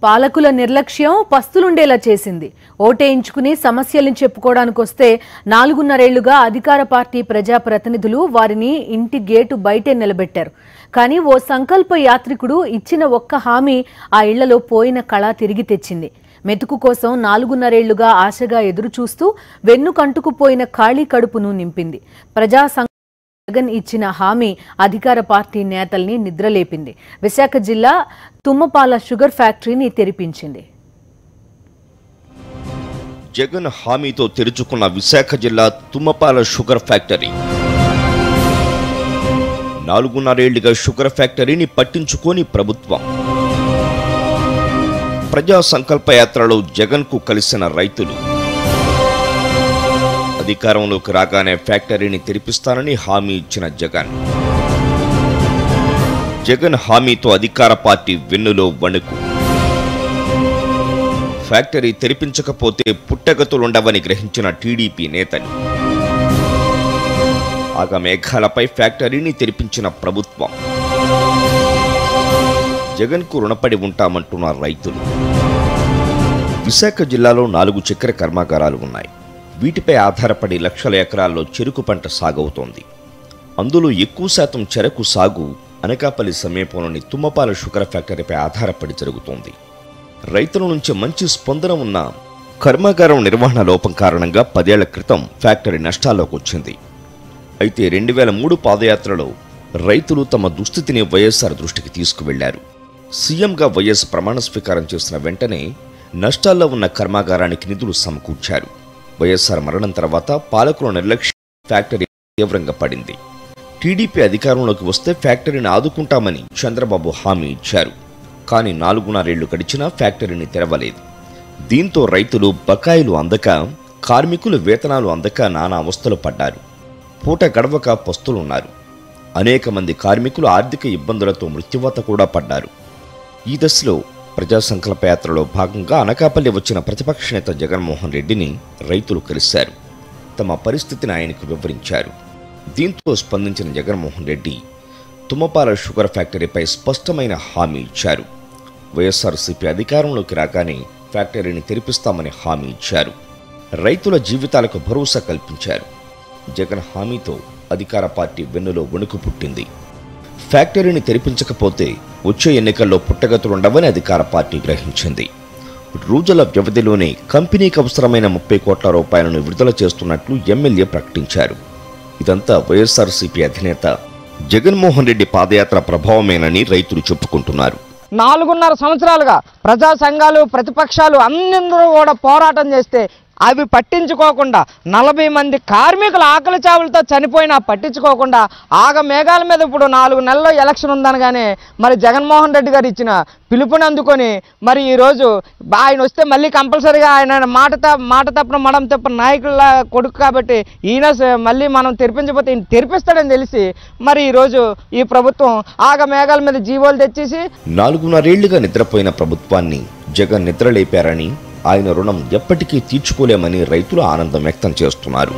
పాలకుల నిర్లక్ష్యం పస్తులుండేలా చేసింది. ఓటేయించుకుని సమస్యలను చెప్పుకోవడానికి వస్తే 4.5 ఏళ్లుగా అధికార పార్టీ ప్రజాప్రతినిధులు వారిని ఇంటి గేటు బయటే నిలబెట్టారు. కానీ ఓ సంకల్ప యాత్రికుడు ఇచ్చిన ఒక్క హామీ ఆ ఇళ్లలో పోయిన కళ తిరిగి తెచ్చింది. మెతుకు కోసం 4.5 ఏళ్లుగా ఆశగా ఎదురుచూస్తూ వెన్నుకంటుకుపోయిన ఖాళీ కడుపును నింపింది. జగన్ ఇచ్చిన హామీ అధికార పార్టీ నేతల్ని నిద్రలేపింది. విశాఖ జిల్లా తుమ్మపాల షుగర్ ఫ్యాక్టరీని తెరిపించింది. జగన్ హామీతో తెరుచుకున్న విశాఖ జిల్లా తుమ్మపాల షుగర్ ఫ్యాక్టరీ 4.5 ఏళ్లుగా షుగర్ ఫ్యాక్టరీని పట్టించుకోని ప్రభుత్వం. ప్రజా సంకల్ప యాత్రలో జగన్ కు కలిసిన రైతులు అధికారంలోకి రాగానే ఫ్యాక్టరీని తెరిపిస్తానని హామీ ఇచ్చిన జగన్ హామీతో అధికార పార్టీ వెన్నులో వణుకు. ఫ్యాక్టరీ తెరిపించకపోతే పుట్టగతులుండవని గ్రహించిన టీడీపీ నేతలు ఆగమేఘాలపై ఫ్యాక్టరీని తెరిపించిన ప్రభుత్వం. జగన్ కు రుణపడి ఉంటామంటున్న రైతులు. విశాఖ జిల్లాలో 4 చక్కెర కర్మాగారాలు ఉన్నాయి. వీటిపై ఆధారపడి లక్షల ఎకరాల్లో చెరుకు పంట సాగవుతోంది. అందులో ఎక్కువ శాతం చెరకు సాగు అనకాపల్లి సమీపంలోని తుమ్మపాల షుగర్ ఫ్యాక్టరీపై ఆధారపడి జరుగుతోంది. రైతుల నుంచి మంచి స్పందన ఉన్న కర్మాగారం నిర్వహణ లోపం కారణంగా 10 ఏళ్ల క్రితం ఫ్యాక్టరీ నష్టాల్లోకి వచ్చింది. అయితే 2003 పాదయాత్రలో రైతులు తమ దుస్థితిని వైఎస్ఆర్ దృష్టికి తీసుకువెళ్లారు. సీఎంగా వైఎస్ ప్రమాణ స్వీకారం చేసిన వెంటనే నష్టాల్లో ఉన్న కర్మాగారానికి నిధులు సమకూర్చారు. వైఎస్ఆర్ మరణం తర్వాత పాలకుల నిర్లక్ష్యం ఫ్యాక్టరీ తీవ్రంగా పడింది. టీడీపీ అధికారంలోకి వస్తే ఫ్యాక్టరీని ఆదుకుంటామని చంద్రబాబు హామీ ఇచ్చారు. కానీ 4.5 ఏళ్లు గడిచినా ఫ్యాక్టరీని తెరవలేదు. దీంతో రైతులు బకాయిలు అందక, కార్మికులు వేతనాలు అందక నానా అవస్థలు పడ్డారు. పూట గడవక పస్తులున్నారు. అనేక మంది కార్మికులు ఆర్థిక ఇబ్బందులతో మృత్యువాత కూడా పడ్డారు. ఈ దశలో ప్రజా సంకల్ప యాత్రలో భాగంగా అనకాపల్లి వచ్చిన ప్రతిపక్ష నేత జగన్మోహన్ రెడ్డిని రైతులు కలిశారు. తమ పరిస్థితిని ఆయనకు వివరించారు. దీంతో స్పందించిన జగన్మోహన్ రెడ్డి తుమ్మపాల షుగర్ ఫ్యాక్టరీపై స్పష్టమైన హామీ ఇచ్చారు. వైఎస్ఆర్సీపీ అధికారంలోకి రాగానే ఫ్యాక్టరీని తెరిపిస్తామని హామీ ఇచ్చారు. రైతుల జీవితాలకు భరోసా కల్పించారు. జగన్ హామీతో అధికార పార్టీ వెన్నులో వణుకు పుట్టింది. ఫ్యాక్టరీని తెరిపించకపోతే వచ్చే ఎన్నికల్లో పుట్టగతులుండవని అధికార పార్టీ గ్రహించింది. రోజుల వ్యవధిలోనే కంపెనీకి అవసరమైన 30 కోట్ల రూపాయలను విడుదల చేస్తున్నట్లు ఎమ్మెల్యే ప్రకటించారు. ఇదంతా వైఎస్ఆర్సీపీ అధినేత జగన్మోహన్ రెడ్డి పాదయాత్ర ప్రభావమేనని రైతులు చెప్పుకుంటున్నారు. 4.5 సంవత్సరాలుగా ప్రజా సంఘాలు, ప్రతిపక్షాలు అందరూ కూడా పోరాటం చేస్తే అవి పట్టించుకోకుండా 40 మంది కార్మికులు ఆకలి చావులతో చనిపోయినా పట్టించుకోకుండా ఆగమేఘాల మీద ఇప్పుడు 4 నెలల్లో ఎలక్షన్ ఉందనగానే మరి జగన్మోహన్ రెడ్డి గారు ఇచ్చిన పిలుపుని అందుకొని మరి ఈరోజు ఆయన వస్తే మళ్ళీ కంపల్సరీగా ఆయన మాట తప్పన మడం తప్పన నాయకుల కొడుకు కాబట్టి ఈయన మళ్ళీ మనం తెరిపించకపోతే ఈయన తెరిపిస్తాడని తెలిసి మరి ఈరోజు ఈ ప్రభుత్వం ఆగమేఘాల మీద జీవోలు తెచ్చేసి 4.5 ఏళ్లుగా నిద్రపోయిన ప్రభుత్వాన్ని జగన్ నిద్రలేపారని, ఆయన రుణం ఎప్పటికీ తీర్చుకోలేమని రైతులు ఆనందం వ్యక్తం చేస్తున్నారు.